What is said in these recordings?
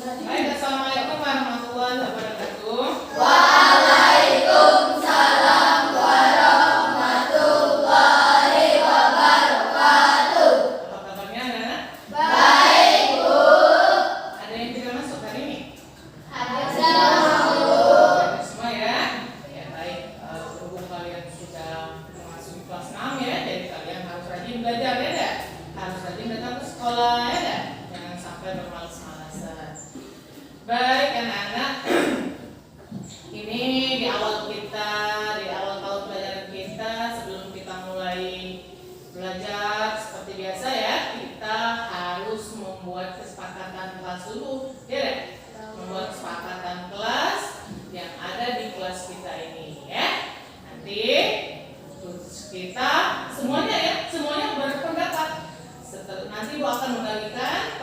Baik, assalamualaikum warahmatullahi wabarakatuh. Waalaikumsalam warahmatullahi wabarakatuh. Apa kabarnya anak-anak? Baik, Bu. Ada yang tidak masuk hari ini? Ada, Bu. Ada semua ya? Ya baik. Berhubung kalian sudah memasuki kelas 6 ya, jadi kalian harus rajin belajar ya, dah. Harus rajin datang ke sekolah ya, dah. Jangan sampai bermalas-malasan. Baik anak-anak. Ini di awal tahun pelajaran kita, sebelum kita mulai belajar seperti biasa ya, kita harus membuat kesepakatan kelas dulu, ya deh? Membuat kesepakatan kelas yang ada di kelas kita ini, ya. Nanti kita semuanya berpendapat. Nanti Bu akan membagikan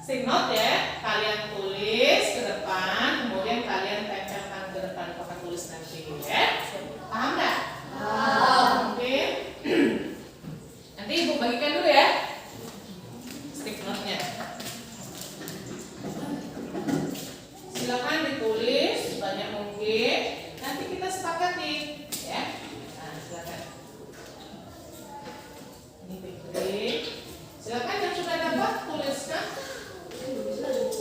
stick note ya, kalian tulis ke depan, kemudian kalian tempelkan ke depan pakai tulis nanti ya. Paham nggak? Paham. Mungkin nanti Ibu bagikan dulu ya stick note-nya. Silakan ditulis sebanyak mungkin. Nanti kita sepakati ya. Nah, silakan. Ini Fikri. Silakan yang sudah dapat tuliskan.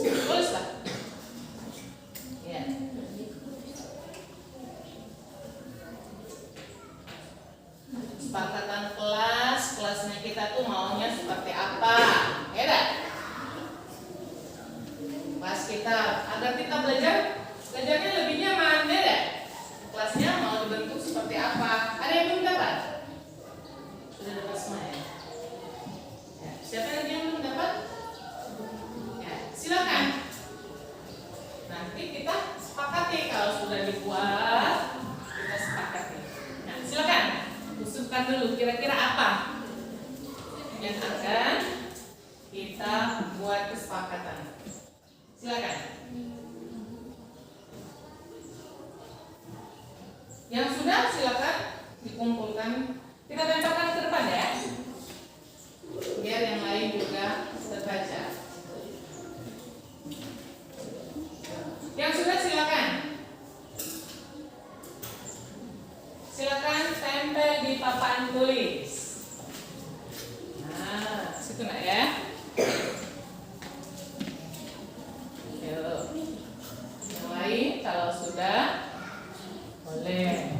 Tulislah. Ya. Kesepakatan kelasnya kita tuh maunya seperti apa? Ya dah. Kelas kita agar kita belajarnya lebih nyaman ya dah. Kelasnya mau dibentuk seperti apa? Ada yang belum dapat? Sudah dapat semua ya? Ya. Siapa lagi yang belum dapat? Ya, silakan. Nanti kita sepakati kalau sudah dibuat, kita sepakati. Nah, silakan. Usulkan dulu kira-kira apa yang akan kita buat kesepakatan. Silakan. Yang sudah silakan dikumpulkan. Kita tempelkan ke depan ya. Biar yang lain juga terbaca. Yang sudah silakan. Silakan tempel di papan tulis. Nah, situ nak ya. Yuk. Yang lain kalau sudah boleh.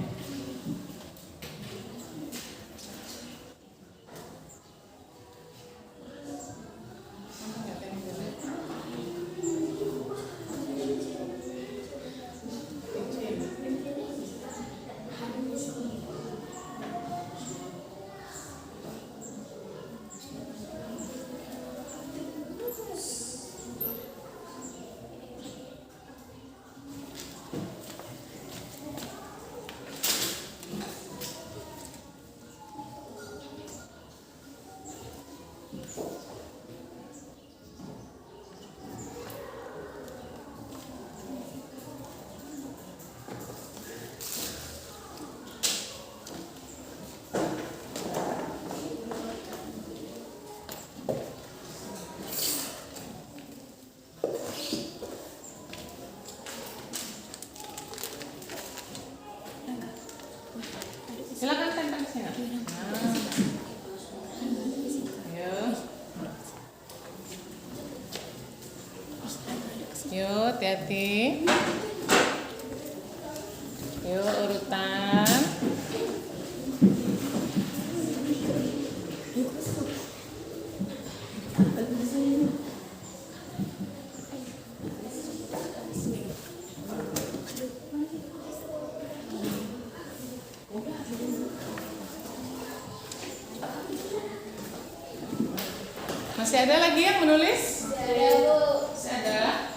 Silakan tempel sini. Ayo. Yuk, hati-hati. Yuk, urutan. Masih ada lagi yang menulis? Ada, Bu. Masih ada.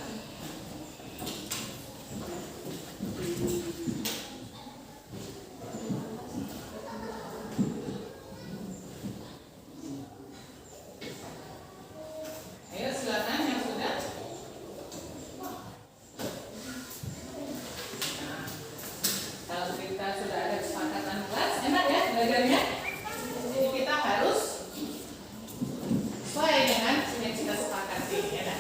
Ayo silakan yang sudah. Nah, kalau kita sudah ada kesepakatan kelas, enak ya belajarnya. Jadi kita harus sesuai dengan yang kita sepakati, ya.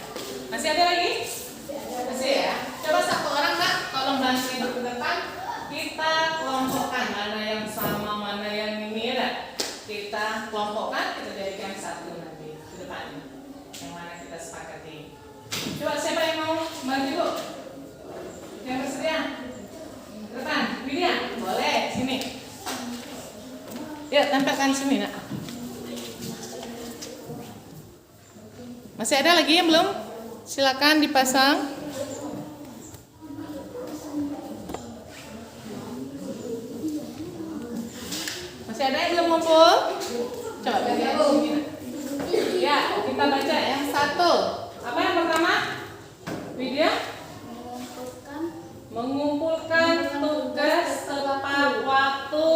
sepakati. Coba siapa yang mau bantu? Yang bersedia? Ke depan, Widya, boleh sini. Yuk tempelkan sini nak. Masih ada lagi yang belum? Silakan dipasang. Masih ada yang belum ngumpul? Coba lihat sini. Ya, kita baca yang satu. Apa yang pertama? Widya? Mengumpulkan tugas tepat waktu.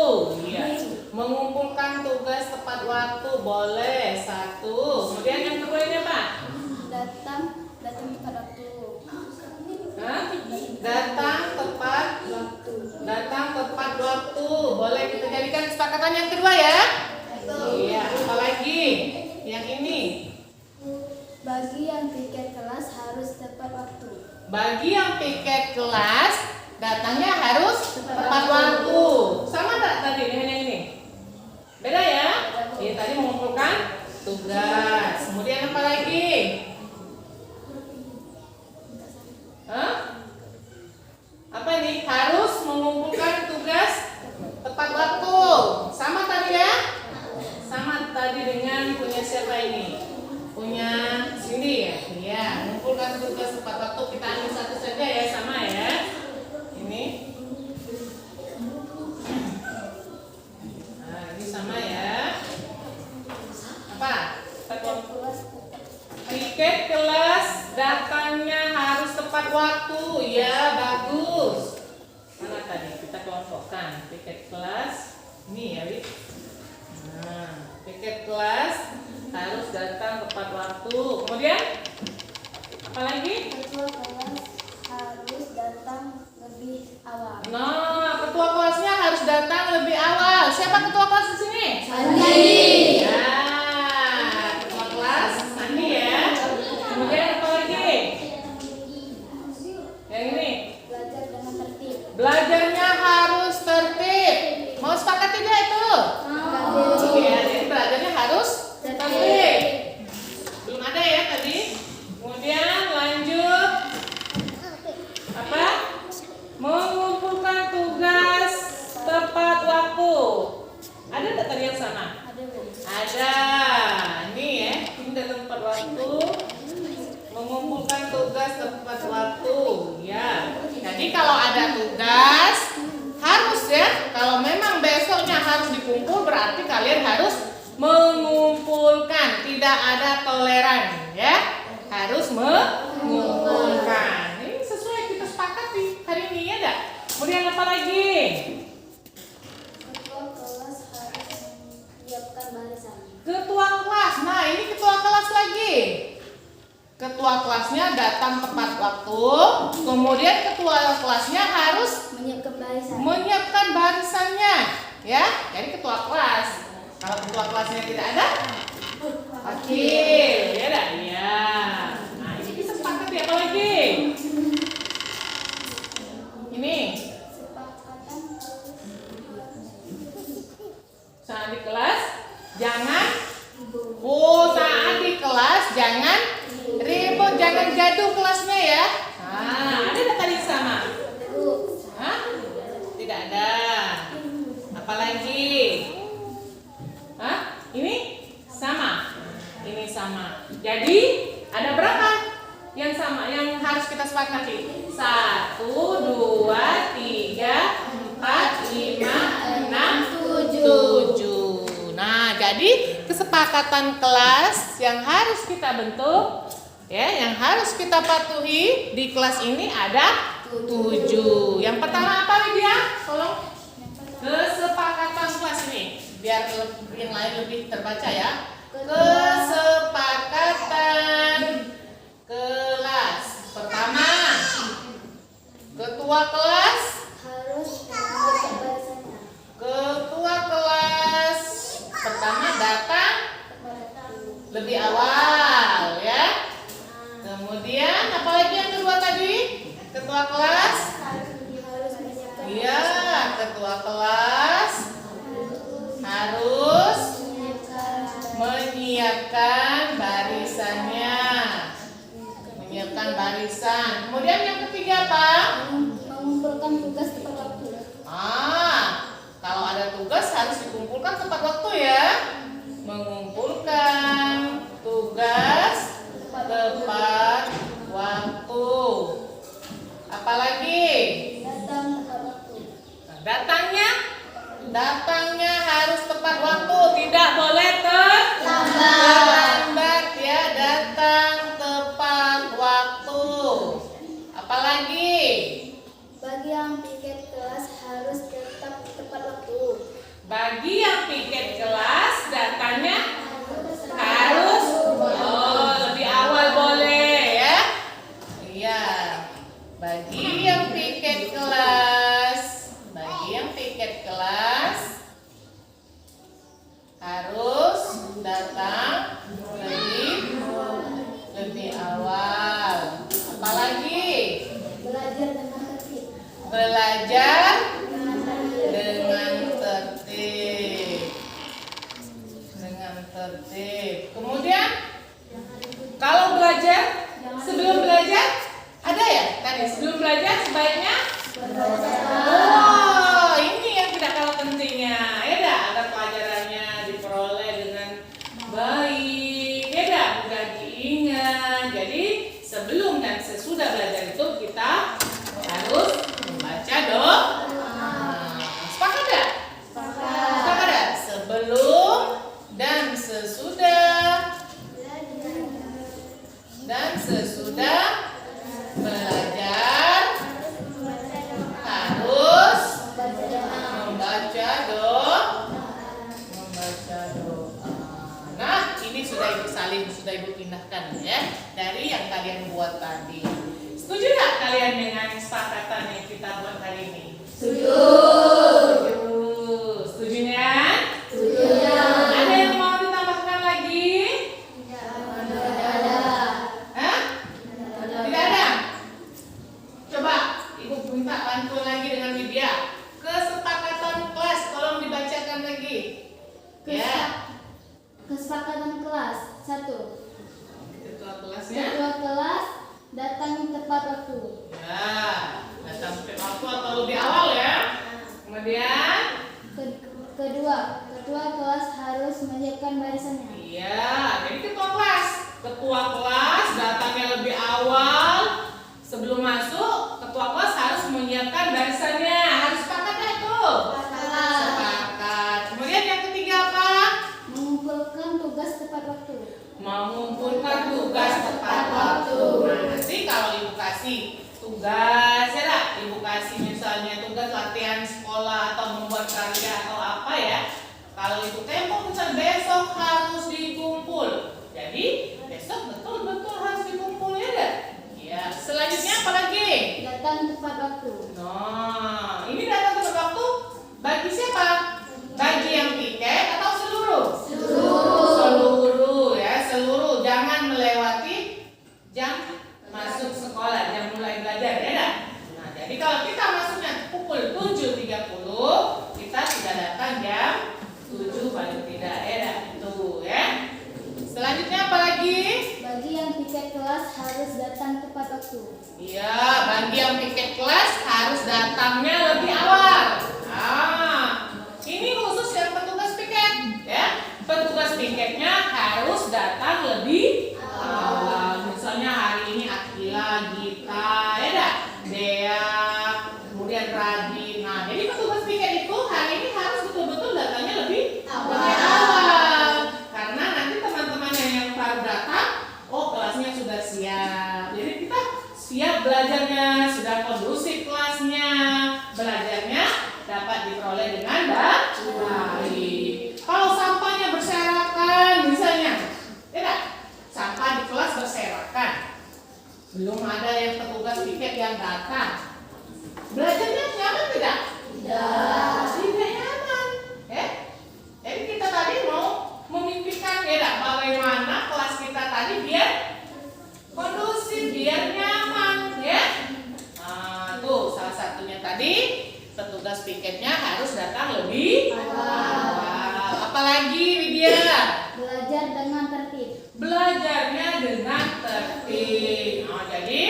Iya. Mengumpulkan tugas tepat waktu boleh. Satu. Kemudian yang kedua ini apa? Datang tepat waktu. Hah? Datang tepat waktu. Boleh kita jadikan kesepakatan yang kedua ya? Iya. Apalagi? Yang ini. Bagi yang piket kelas harus tepat waktu. Bagi yang piket kelas datangnya harus tepat waktu. Sama tak tadi dengan yang ini? Beda ya? Ini tadi mengumpulkan tugas. Kemudian apa lagi? Hah? Apa ini? Harus mengumpulkan tugas tepat waktu. Sama tadi ya? Sama tadi dengan punya siapa ini? Punya Cindy ya? Iya, mengumpulkan tugas tepat waktu. Kita ambil satu saja ya, sama ya. Ini. Nah, ini sama ya. Apa? Piket kelas datangnya harus tepat waktu. Ya, bagus. Mana tadi? Kita kelompokkan. Piket kelas. Ini ya, Wid. Nah, piket kelas harus datang tepat waktu. Kemudian apa lagi? Ketua kelas harus datang lebih awal. Nah, ketua kelasnya harus datang lebih awal. Siapa ketua kelas di sini? Sandi. Ya, ketua kelas Sandi ya. Kemudian apa lagi? Yang ini. Belajar dengan tertib. Belajarnya harus tertib. Mau sepakat tidak itu? Ya, jadi belajarnya harus tertib. Belum ada ya tadi. Kemudian lanjut. Apa? Mengumpulkan tugas tepat waktu. Ada tak tadi yang sama? Ada. Ini ya, ini dalam tepat waktu. Mengumpulkan tugas tepat waktu. Ya. Jadi kalau ada tugas harus ya. Kalau memang besoknya harus dikumpul berarti kalian harus mengumpulkan. Tidak ada toleran ya. Harus mengumpulkan. Ini sesuai kita sepakati hari ini ya enggak? Kemudian apa lagi? Ketua kelas harus menyiapkan barisan. Ketua kelas. Nah, ini ketua kelas lagi. Ketua kelasnya datang tepat waktu. Kemudian ketua kelasnya harus Menyiapkan barisan. menyiapkan barisannya, ya. Jadi ketua kelas. Kalau ketua kelasnya tidak ada, wakil, ya dah. Ya. Nah, ini bisa sepakat ya. Apa lagi? Ini Kesepakatan saat di kelas jangan saat di kelas jangan ribut, jangan gaduh kelasnya ya. Nah, ada tak tadi sama? Hah? Tidak ada. Apalagi? Hah? Ini sama. Ini sama. Jadi ada berapa yang sama yang harus kita sepakati? 1, 2, 3, 4, 5, 6, 7. Nah, jadi kesepakatan kelas yang harus kita bentuk ya, yang harus kita patuhi di kelas ini ada 7. Yang pertama apa Widya? Tolong. Kesepakatan kelas ini biar yang lain lebih terbaca ya. Kesepakatan kelas. Pertama, ketua kelas harus menyiapkan barisannya. ketua kelas pertama datang lebih awal ya. Kemudian apa lagi yang kedua tadi? Ketua kelas. Iya, ketua kelas harus menyiapkan barisannya. barisan. Kemudian yang ketiga apa? Mengumpulkan tugas tepat waktu. Kalau ada tugas harus dikumpulkan tepat waktu ya. Mengumpulkan tugas tepat waktu. Apalagi? Datang tepat waktu. Datangnya harus tepat waktu, tidak boleh terlambat ya. Datang tepat waktu. Apalagi? Bagi yang piket kelas harus tetap tepat waktu. Bagi yang piket kelas datangnya harus lebih awal boleh ya. Iya. Bagi yang piket kelas harus datang lebih awal. Apalagi? Belajar dengan tertib. Belajar dengan tertib. Kemudian kalau belajar, sebelum belajar ada ya tadi sebelum belajar sebaiknya ini yang tidak kalah pentingnya ya dah, agar pelajarannya diperoleh dengan baik ya dah, mudah diingat. Jadi sebelum dan sesudah belajar itu kita harus membaca sepakat dah? Sepakat dah? Sebelum dan sesudah belajar harus membaca doa. Nah, ini sudah Ibu salin, sudah Ibu pindahkan ya dari yang kalian buat tadi. Setuju nggak kalian dengan kesepakatan yang kita buat hari ini? Setuju. Setujunya? Setuju. Ada yang mau ditambahkan lagi? Tidak ada. Coba Ibu minta bantuan lagi dengan Widya. Kesepakatan kelas tolong dibacakan lagi. Ya. Kesepakatan kelas 1. Ketua kelasnya? Ketua kelas datang tepat waktu. Ya, datang tepat waktu atau lebih awal ya. Kemudian? Kedua, ketua kelas harus menyiapkan barisannya. Iya, jadi ketua kelas datangnya lebih awal. Sebelum masuk, ketua kelas harus menyiapkan barisannya. Harus sepakat ya itu? Sepakat. Kemudian yang ketiga apa? Mengumpulkan tugas tepat waktu. Mengumpulkan tugas tepat waktu. Nah, nanti kalau Ibu kasih tugas ya lah, Ibu kasih misalnya tugas latihan sekolah atau membuat karya atau apa ya. Kalau itu tempo misal besok harus dikumpul. Jadi besok betul-betul harus dikumpul ya dah. Ya, selanjutnya apa lagi? Datang tepat waktu. Nah, ini datang tepat waktu bagi siapa? Bagi yang piket atau seluruh? Seluruh ya, seluruh. Jangan melewati jam masuk sekolah, jam mulai belajar ya dah. Nah, jadi kalau kita masuknya pukul 7.30, kita sudah datang jam 7 paling tidak ya dah. Itu ya. Selanjutnya apa lagi? Bagi yang piket kelas harus datang tepat waktu. Iya, bagi yang piket kelas harus datangnya lebih awal. Nah, ini khusus yang petugas piket ya. Petugas piketnya harus datang lebih awal. Misalnya hari ini Akila, Gita, ya dah, Dea, kemudian Radin. Nah, jadi petugas piket itu hari ini harus betul-betul datangnya lebih awal. Karena nanti teman-temannya yang baru datang, kelasnya sudah siap. Jadi kita siap belajarnya, sudah kondusif kelasnya, belajarnya dapat diperoleh dengan baik. Kalau sampahnya berserakan misalnya, tidak, sampah di kelas berserakan, belum ada yang petugas piket yang datang, belajarnya nyaman tidak? Tidak nyaman. Jadi kita tadi mau memimpikan ya, bagaimana kelas kita tadi biar kondusif, biar nyaman ya. Nah, tuh salah satunya tadi petugas piketnya harus datang lebih awal. Apalagi Widya? Belajar dengan tertib. Belajarnya dengan tertib. Nah, jadi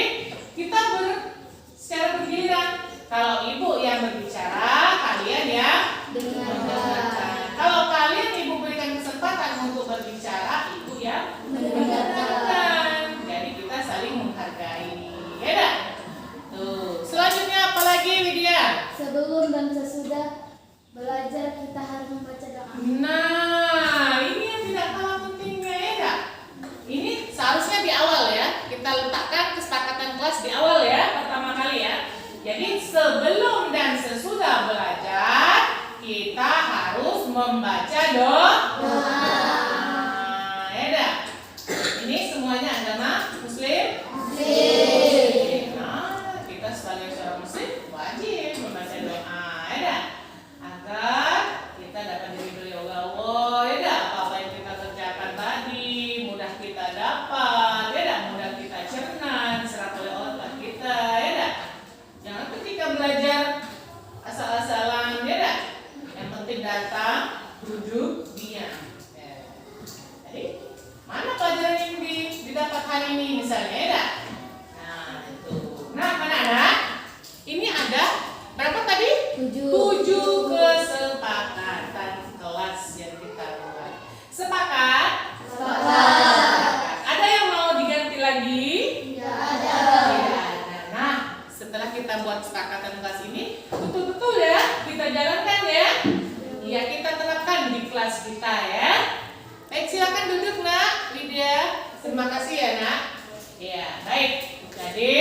membaca doa. Ya dah. Ini semuanya agama Muslim. Nah, kita sebagai seorang Muslim wajib membaca doa, ya dah, agar kita dapat diridhoi oleh Allah, ya dah. Apa yang kita kerjakan tadi mudah kita dapat, ya dah, mudah kita cerna, diserap oleh Allah kita, ya dah. Jangan ketika belajar asal-asalan, ya dah. Yang penting datang, duduk, diam. Ya. Jadi mana pelajaran yang didapat hari ini misalnya, ya dah? Nah, itu. Nah, anak-anak, ini ada berapa tadi? 7 kesepakatan kelas yang kita buat. Sepakat? Ada yang mau diganti lagi? Tidak ada. Nah, setelah kita buat kesepakatan kelas ini, betul-betul ya kita jalankan ya. Ya, kita terapkan di kelas kita ya. Baik, silakan duduk nak, Lydia. Terima kasih ya nak. Ya, baik. Jadi